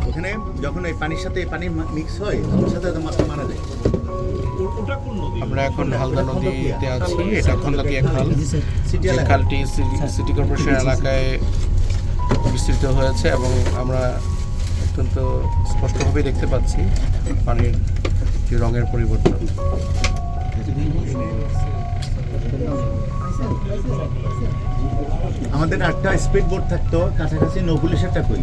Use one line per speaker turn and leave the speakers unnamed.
ওখানে যখন এই পানির সাথে পানি মিক্স হয় ওর সাথে মাছ মারা যায়।
আমরা এখন হালদা নদীতে আছি। এটা খন্দকিয়া খাল। যে খালটি সিটি কর্পোরেশন এলাকায় বিস্তৃত হয়েছে এবং আমরা অত্যন্ত স্পষ্টভাবে দেখতে পাচ্ছি পানির যে রঙের পরিবর্তন।
আমাদের 8টা স্পিড বোট থাকতো কাছাকাছি, 9 পুলিশ একটা কই।